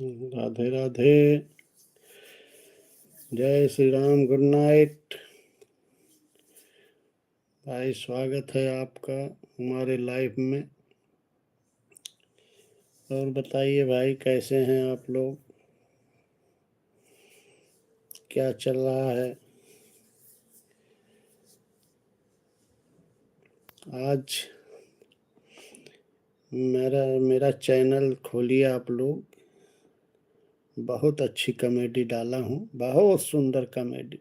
राधे राधे। जय Shri Ram. Good night भाई, स्वागत है आपका हमारे लाइफ में। और बताइए भाई, कैसे हैं आप लोग? क्या चल रहा है आज? मेरा चैनल खोलिए आप लोग। बहुत अच्छी कॉमेडी डाला हूँ, बहुत सुंदर कॉमेडी।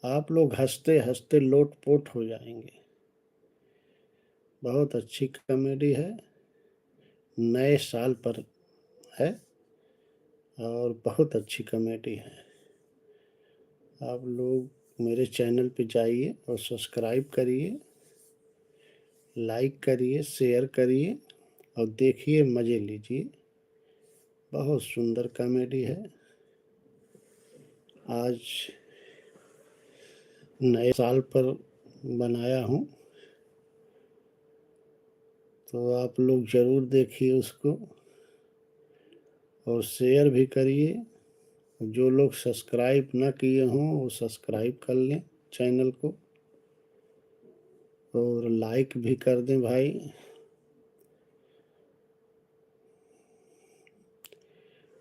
आप लोग हंसते हंसते लोटपोट हो जाएंगे। बहुत अच्छी कॉमेडी है, नए साल पर है और बहुत अच्छी कॉमेडी है। आप लोग मेरे चैनल पे जाइए और सब्सक्राइब करिए, लाइक करिए, शेयर करिए और देखिए, मज़े लीजिए। बहुत सुंदर कॉमेडी है। आज नए साल पर बनाया हूँ, तो आप लोग ज़रूर देखिए उसको और शेयर भी करिए। जो लोग सब्सक्राइब ना किए हों वो सब्सक्राइब कर लें चैनल को और लाइक भी कर दें भाई।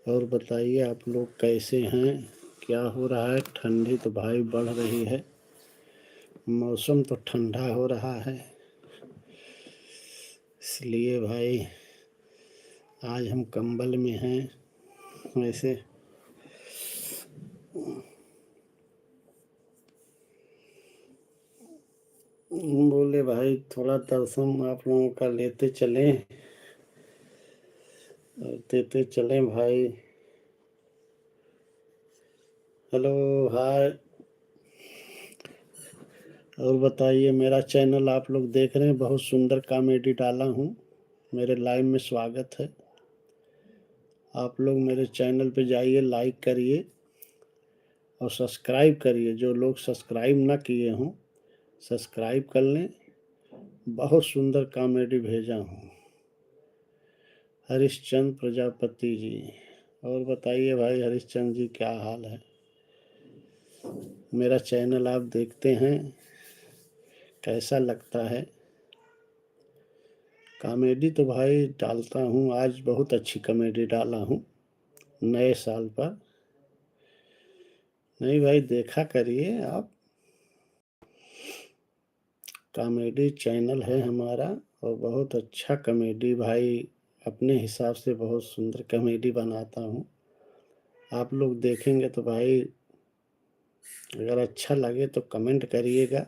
और बताइए आप लोग कैसे हैं, क्या हो रहा है? ठंडी तो भाई बढ़ रही है, मौसम तो ठंडा हो रहा है, इसलिए भाई आज हम कंबल में हैं। वैसे बोले भाई थोड़ा दर्शन आप लोगों का लेते चलें और देते चलें भाई। हेलो, हाय। और बताइए, मेरा चैनल आप लोग देख रहे हैं, बहुत सुंदर कॉमेडी डाला हूँ। मेरे लाइव में स्वागत है। आप लोग मेरे चैनल पे जाइए, लाइक करिए और सब्सक्राइब करिए। जो लोग सब्सक्राइब ना किए हों सब्सक्राइब कर लें। बहुत सुंदर कॉमेडी भेजा हूँ, हरिश्चंद्र प्रजापति जी। और बताइए भाई हरिश्चंद्र जी, क्या हाल है? मेरा चैनल आप देखते हैं, कैसा लगता है? कॉमेडी तो भाई डालता हूँ, आज बहुत अच्छी कॉमेडी डाला हूँ नए साल पर। नहीं भाई, देखा करिए आप। कॉमेडी चैनल है हमारा और बहुत अच्छा कॉमेडी भाई, अपने हिसाब से बहुत सुंदर कॉमेडी बनाता हूँ। आप लोग देखेंगे तो भाई, अगर अच्छा लगे तो कमेंट करिएगा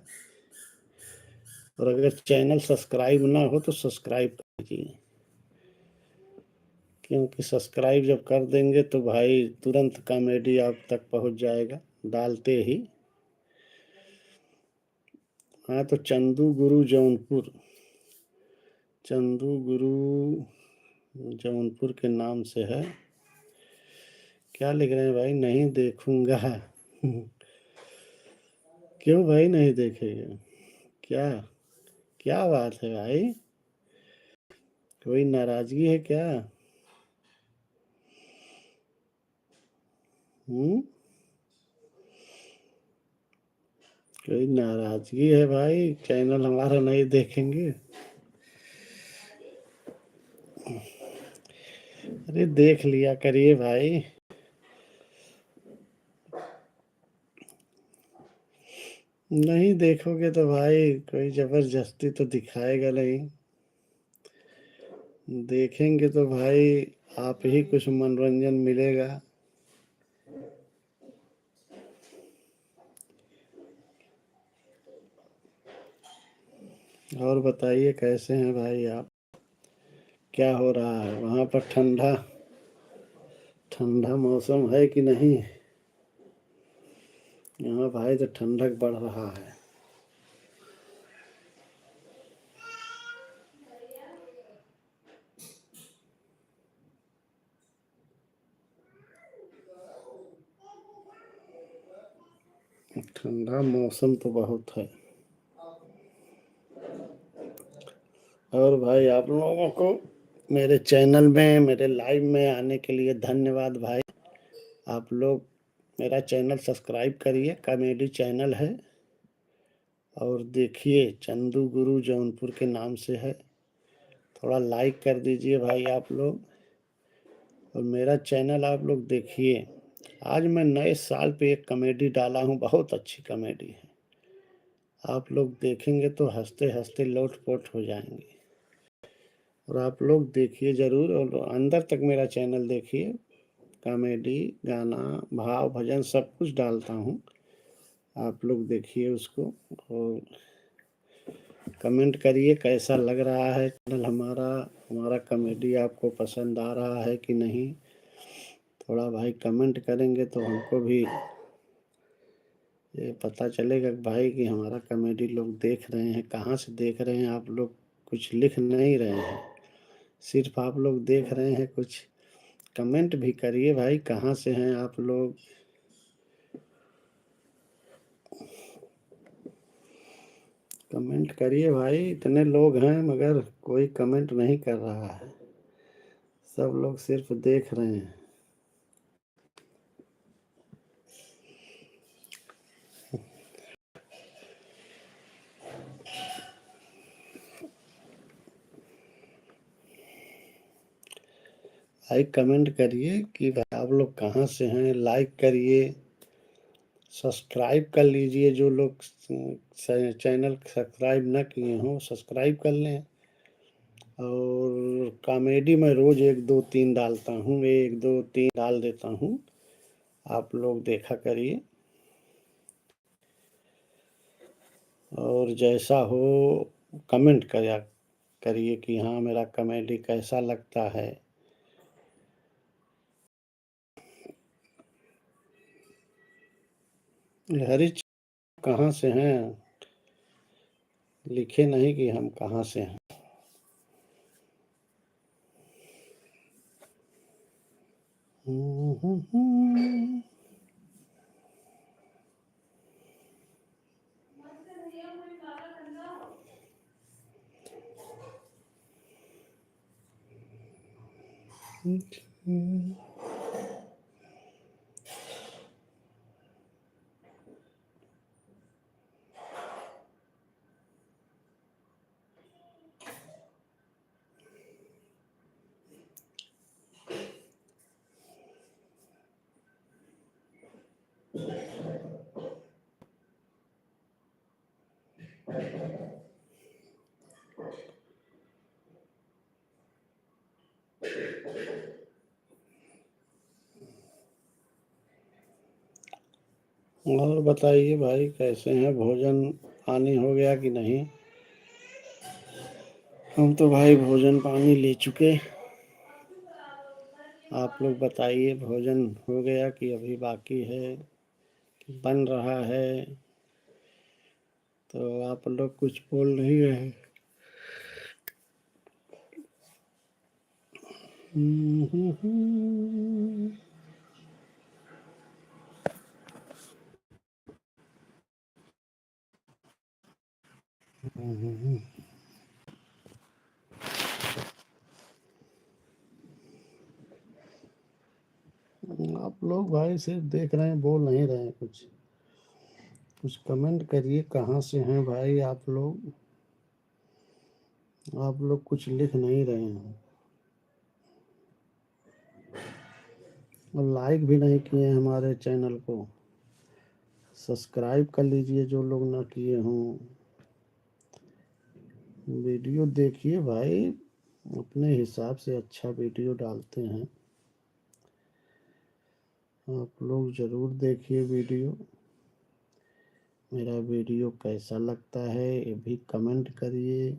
और अगर चैनल सब्सक्राइब ना हो तो सब्सक्राइब कीजिए, क्योंकि सब्सक्राइब जब कर देंगे तो भाई तुरंत कॉमेडी आप तक पहुंच जाएगा डालते ही। हाँ, तो चंदू गुरु जौनपुर, चंदू गुरु जौनपुर के नाम से है। क्या लिख रहे हैं भाई? नहीं देखूंगा। क्यों भाई नहीं देखेगा? क्या क्या बात है भाई? कोई नाराजगी है क्या? हम्म कोई नाराजगी है भाई? चैनल हमारा नहीं देखेंगे? अरे देख लिया करिए भाई। नहीं देखोगे तो भाई कोई जबरदस्ती तो दिखाएगा नहीं। देखेंगे तो भाई आप ही कुछ मनोरंजन मिलेगा। और बताइए कैसे हैं भाई आप? क्या हो रहा है वहाँ पर? ठंडा ठंडा मौसम है कि नहीं? यहाँ भाई तो ठंडक बढ़ रहा है। ठंडा मौसम तो बहुत है। और भाई आप लोगों को मेरे चैनल में मेरे लाइव में आने के लिए धन्यवाद भाई। आप लोग मेरा चैनल सब्सक्राइब करिए, कॉमेडी चैनल है। और देखिए चंदू गुरु जौनपुर के नाम से है। थोड़ा लाइक कर दीजिए भाई आप लोग, और मेरा चैनल आप लोग देखिए। आज मैं नए साल पे एक कॉमेडी डाला हूँ, बहुत अच्छी कॉमेडी है। आप लोग देखेंगे तो हंसते हंसते लोट-पोट हो जाएंगे। और आप लोग देखिए ज़रूर, और अंदर तक मेरा चैनल देखिए। कॉमेडी, गाना, भाव भजन सब कुछ डालता हूँ। आप लोग देखिए उसको, और कमेंट करिए कैसा लग रहा है चैनल हमारा। हमारा कॉमेडी आपको पसंद आ रहा है कि नहीं। थोड़ा भाई कमेंट करेंगे तो हमको भी ये पता चलेगा कि भाई कि हमारा कॉमेडी लोग देख रहे हैं। कहाँ से देख रहे हैं आप लोग, कुछ लिख नहीं रहे हैं, सिर्फ आप लोग देख रहे हैं। कुछ कमेंट भी करिए भाई, कहाँ से हैं आप लोग। कमेंट करिए भाई, इतने लोग हैं मगर कोई कमेंट नहीं कर रहा है। सब लोग सिर्फ देख रहे हैं। भाई कमेंट करिए कि भाई आप लोग कहाँ से हैं, लाइक करिए, सब्सक्राइब कर लीजिए। जो लोग चैनल सब्सक्राइब ना किए हों सब्सक्राइब कर लें। और कॉमेडी में रोज़ 1 2 3 डालता हूँ, 1 2 3 डाल देता हूँ। आप लोग देखा करिए, और जैसा हो कमेंट करा करिए कि हाँ मेरा कॉमेडी कैसा लगता है। हरीश कहाँ से हैं, लिखे नहीं कि हम कहाँ से हैं। और बताइए भाई कैसे हैं, भोजन पानी हो गया कि नहीं। हम तो भाई भोजन पानी ले चुके। आप लोग बताइए भोजन हो गया कि अभी बाकी है, कि बन रहा है। तो आप लोग कुछ बोल नहीं रहे। आप लोग भाई सिर्फ देख रहे हैं, बोल नहीं रहे हैं कुछ। कुछ कमेंट करिए कहाँ से हैं भाई आप लोग। आप लोग कुछ लिख नहीं रहे हैं, और लाइक भी नहीं किए हैं हमारे चैनल को। सब्सक्राइब कर लीजिए जो लोग ना किए हों। वीडियो देखिए भाई, अपने हिसाब से अच्छा वीडियो डालते हैं। आप लोग ज़रूर देखिए वीडियो। मेरा वीडियो कैसा लगता है ये भी कमेंट करिए।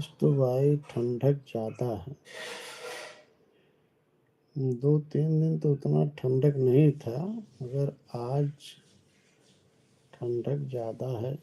आज तो भाई ठंडक ज़्यादा है। 2-3 दिन तो उतना ठंडक नहीं था, मगर आज ठंडक ज़्यादा है।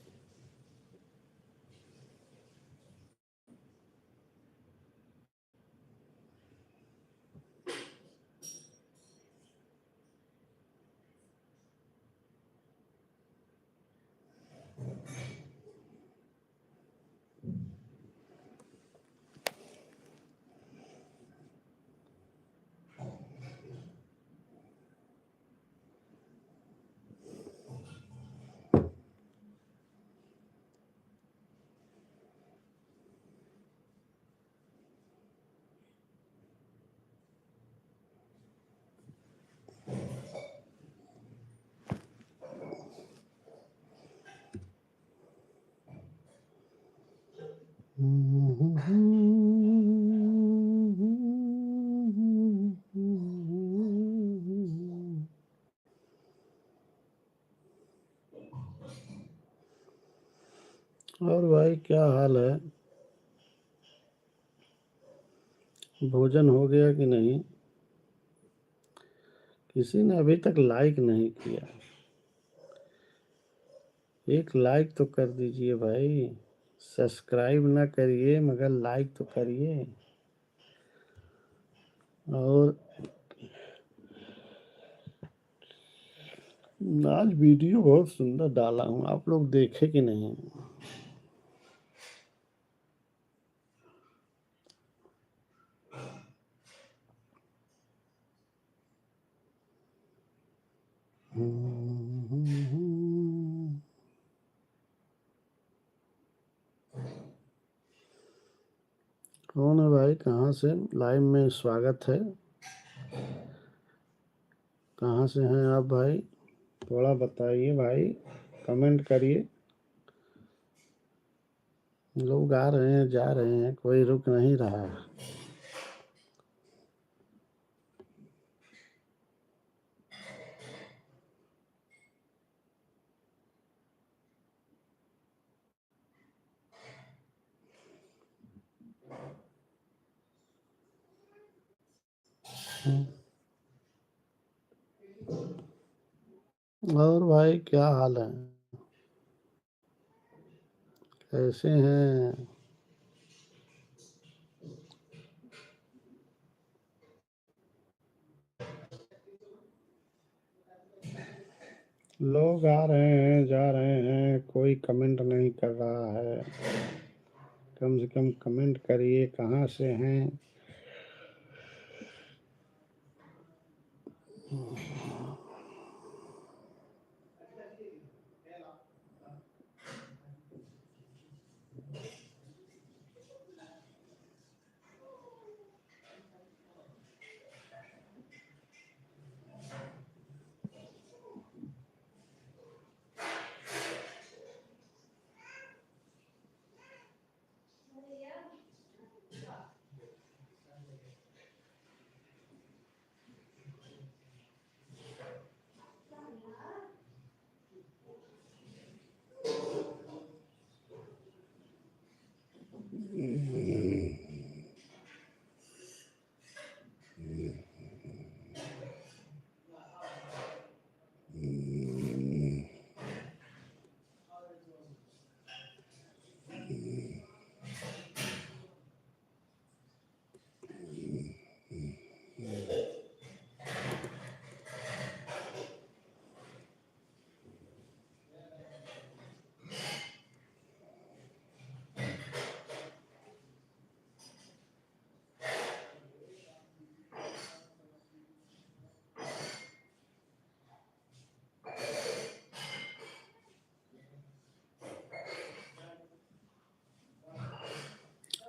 और भाई क्या हाल है? भोजन हो गया कि नहीं? किसी ने अभी तक लाइक नहीं किया। एक लाइक तो कर दीजिए भाई। सब्सक्राइब ना करिए मगर लाइक तो करिए। और आज वीडियो बहुत सुंदर डाला हूँ, आप लोग देखे कि नहीं? कौन है भाई? कहाँ से? लाइव में स्वागत है। कहाँ से हैं आप भाई? थोड़ा बताइए भाई, कमेंट करिए। लोग आ रहे हैं, जा रहे हैं, कोई रुक नहीं रहा है। और भाई क्या हाल है? कैसे हैं? लोग आ रहे हैं, जा रहे हैं, कोई कमेंट नहीं कर रहा है। कम से कम कमेंट करिए, कहाँ से हैं?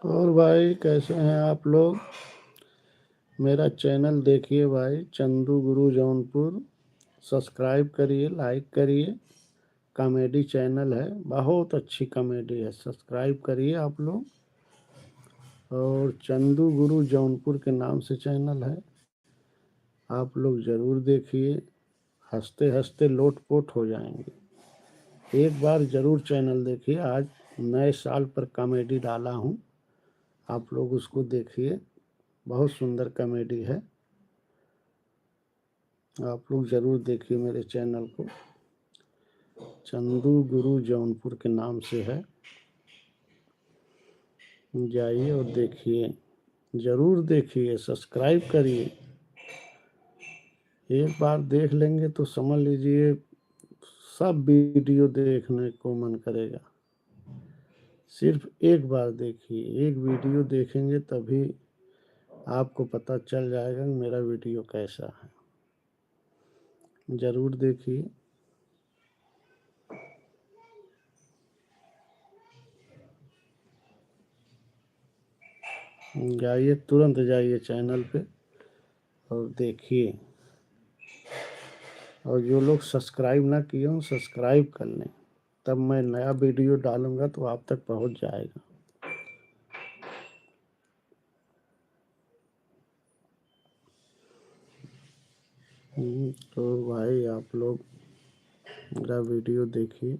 और भाई कैसे हैं आप लोग? मेरा चैनल देखिए भाई, चंदू गुरु जौनपुर। सब्सक्राइब करिए, लाइक करिए। कॉमेडी चैनल है, बहुत अच्छी कॉमेडी है, सब्सक्राइब करिए आप लोग। और चंदू गुरु जौनपुर के नाम से चैनल है, आप लोग ज़रूर देखिए। हंसते हंसते लोटपोट हो जाएंगे। एक बार ज़रूर चैनल देखिए। आज नए साल पर कॉमेडी डाला हूँ, आप लोग उसको देखिए, बहुत सुंदर कॉमेडी है। आप लोग ज़रूर देखिए मेरे चैनल को, चंदू गुरु जौनपुर के नाम से है। जाइए और देखिए, ज़रूर देखिए, सब्सक्राइब करिए। एक बार देख लेंगे तो समझ लीजिए सब वीडियो देखने को मन करेगा। सिर्फ एक बार देखिए, एक वीडियो देखेंगे तभी आपको पता चल जाएगा कि मेरा वीडियो कैसा है। ज़रूर देखिए। जाइए, तुरंत जाइए चैनल पे और देखिए। और जो लोग सब्सक्राइब ना किए हों सब्सक्राइब कर लें, तब मैं नया वीडियो डालूंगा तो आप तक पहुंच जाएगा। तो भाई आप लोग मेरा वीडियो देखिए,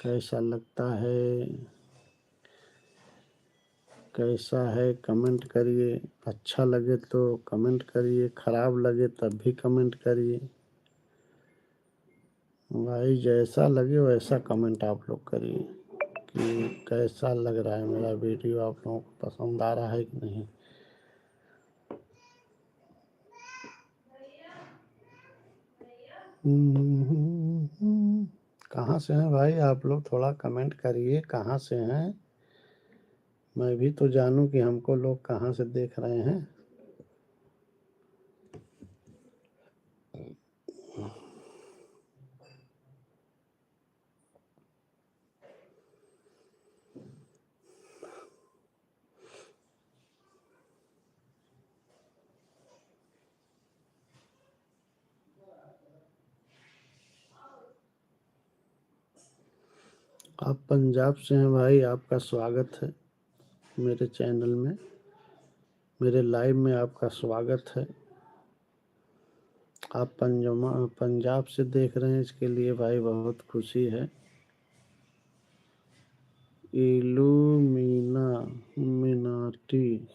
कैसा लगता है, कैसा है कमेंट करिए। अच्छा लगे तो कमेंट करिए, ख़राब लगे तब भी कमेंट करिए। भाई जैसा लगे वैसा कमेंट आप लोग करिए कि कैसा लग रहा है मेरा वीडियो, आप लोगों को पसंद आ रहा है कि नहीं। कहाँ से हैं भाई आप लोग, थोड़ा कमेंट करिए कहाँ से हैं, मैं भी तो जानूं कि हमको लोग कहाँ से देख रहे हैं। आप पंजाब से हैं भाई, आपका स्वागत है मेरे चैनल में, मेरे लाइव में आपका स्वागत है। आप पंजाब से देख रहे हैं, इसके लिए भाई बहुत खुशी है। इलूमिना मिनाटी,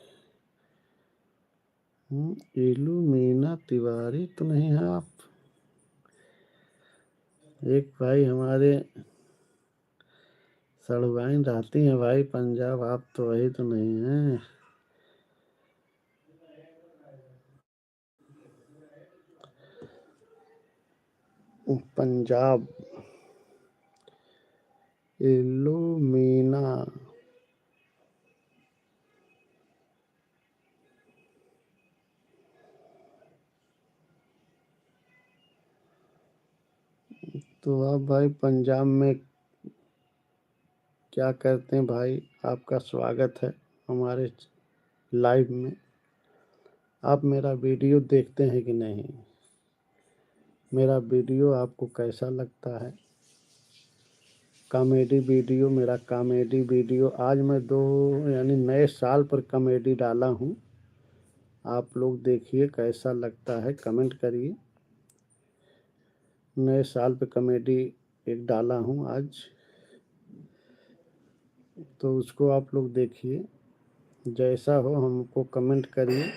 इलूमिना तिवारी तो नहीं है आप? एक भाई हमारे सड़वाइन रहती हैं भाई पंजाब, आप तो वही तो नहीं हैं। पंजाब इलूमिना, तो आप भाई पंजाब में क्या करते हैं भाई? आपका स्वागत है हमारे लाइव में। आप मेरा वीडियो देखते हैं कि नहीं? मेरा वीडियो आपको कैसा लगता है? कॉमेडी वीडियो, मेरा कॉमेडी वीडियो आज मैं यानी नए साल पर कॉमेडी डाला हूँ। आप लोग देखिए कैसा लगता है, कमेंट करिए। नए साल पे कॉमेडी एक डाला हूँ आज, तो उसको आप लोग देखिए, जैसा हो हमको कमेंट करिए।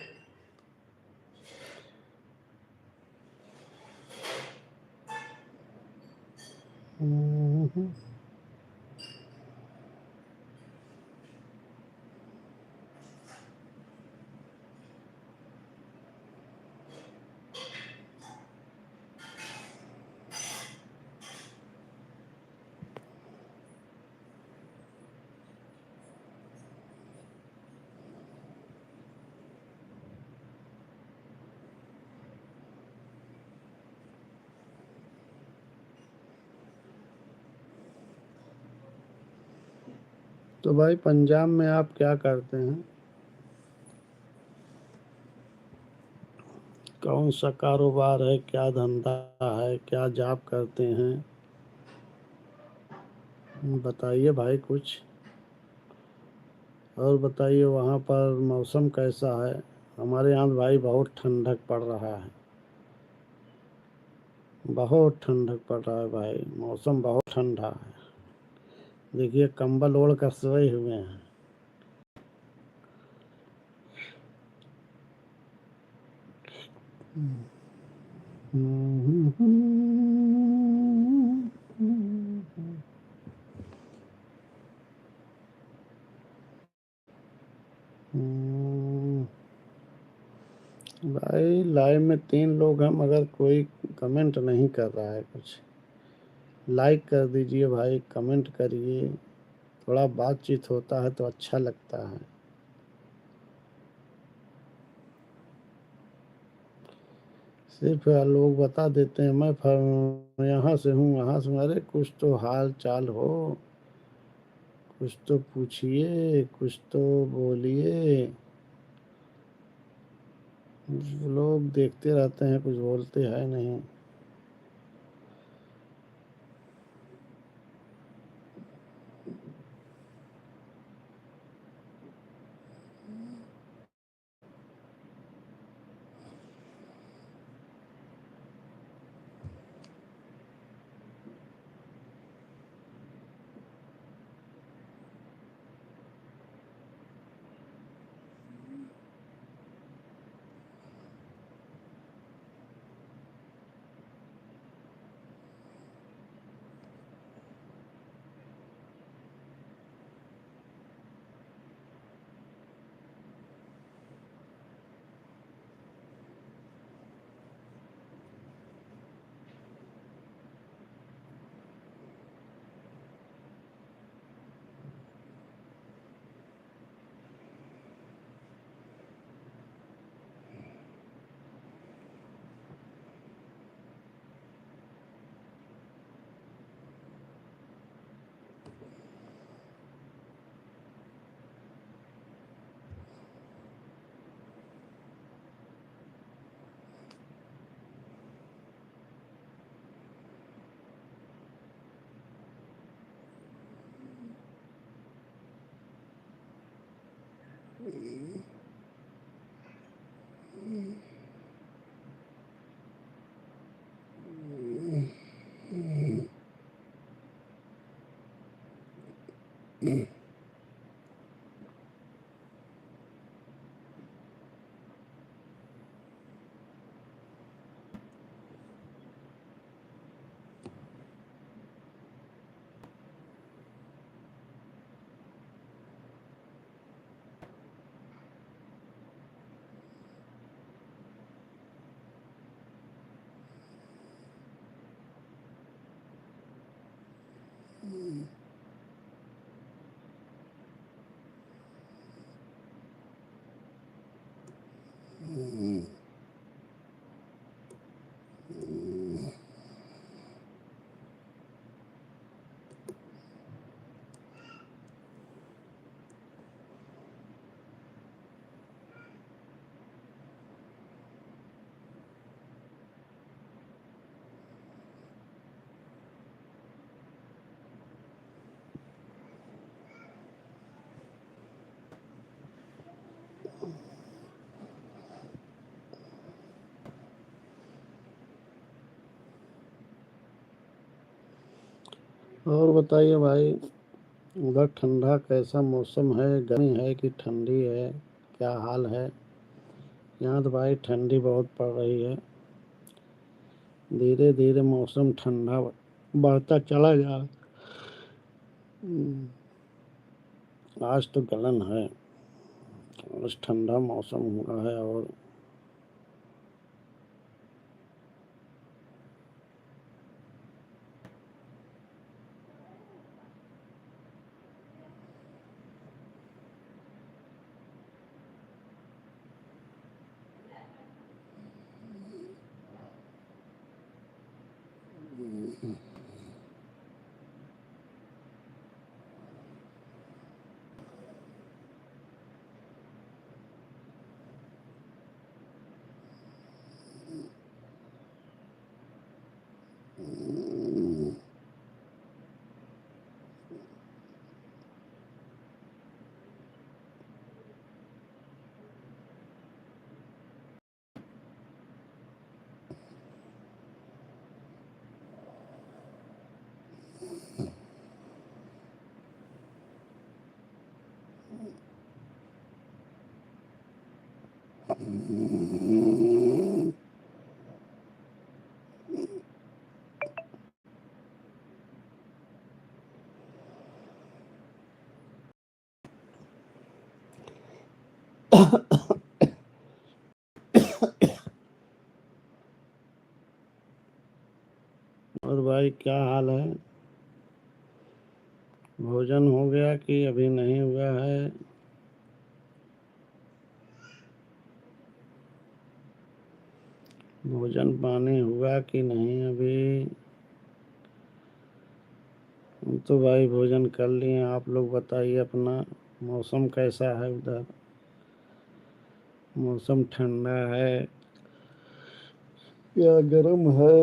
तो भाई पंजाब में आप क्या करते हैं? कौन सा कारोबार है, क्या धंधा है, क्या जॉब करते हैं? बताइए भाई कुछ। और बताइए वहाँ पर मौसम कैसा है? हमारे यहाँ भाई बहुत ठंडक पड़ रहा है, बहुत ठंडक पड़ रहा है भाई, मौसम बहुत ठंडा है। देखिए कंबल ओढ़ कर सोए हुए हैं। भाई लाइव में 3 लोग हैं मगर कोई कमेंट नहीं कर रहा है कुछ। लाइक कर दीजिए भाई, कमेंट करिए, थोड़ा बातचीत होता है तो अच्छा लगता है। सिर्फ लोग बता देते हैं मैं यहाँ से हूँ, यहाँ से हूँ। अरे कुछ तो हाल चाल हो, कुछ तो पूछिए, कुछ तो बोलिए। लोग देखते रहते हैं, कुछ बोलते हैं नहीं। और बताइए भाई, उधर ठंडा कैसा मौसम है? गर्मी है कि ठंडी है? क्या हाल है? यहाँ तो भाई ठंडी बहुत पड़ रही है। धीरे धीरे मौसम ठंडा बढ़ता चला जा। आज तो गलन है, आज ठंडा मौसम हुआ है। और और भाई क्या हाल है? भोजन हो गया कि अभी नहीं हुआ है? भोजन पानी हुआ कि नहीं अभी? हम तो भाई भोजन कर लिए। आप लोग बताइए अपना। मौसम कैसा है उधर? मौसम ठंडा है या गर्म है?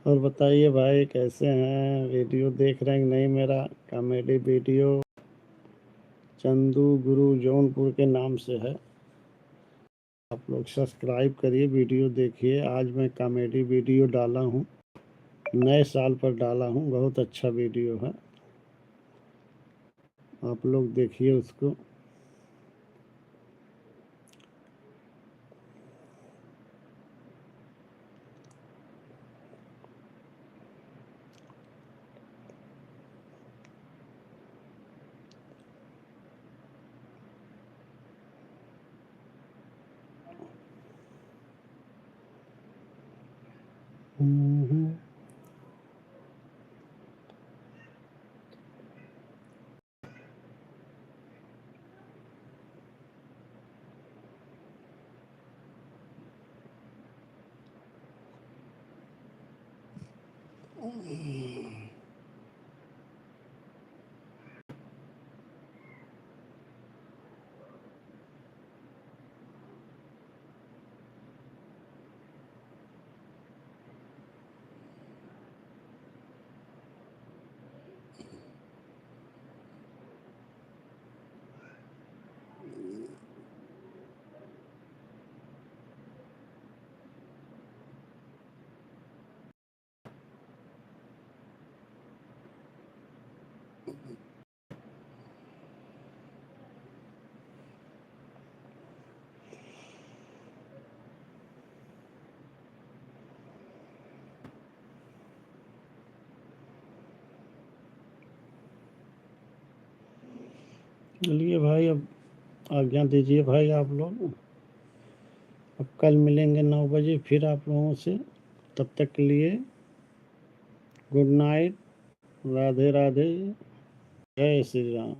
और बताइए भाई कैसे हैं? वीडियो देख रहे हैं कि नहीं? मेरा कॉमेडी वीडियो चंदू गुरु जौनपुर के नाम से है। आप लोग सब्सक्राइब करिए, वीडियो देखिए। आज मैं कॉमेडी वीडियो डाला हूँ, नए साल पर डाला हूँ। बहुत अच्छा वीडियो है, आप लोग देखिए उसको। चलिए भाई, अब आज्ञा दीजिए भाई आप लोग। अब कल मिलेंगे 9 बजे फिर आप लोगों से। तब तक के लिए गुड नाइट, राधे राधे, जय श्री राम।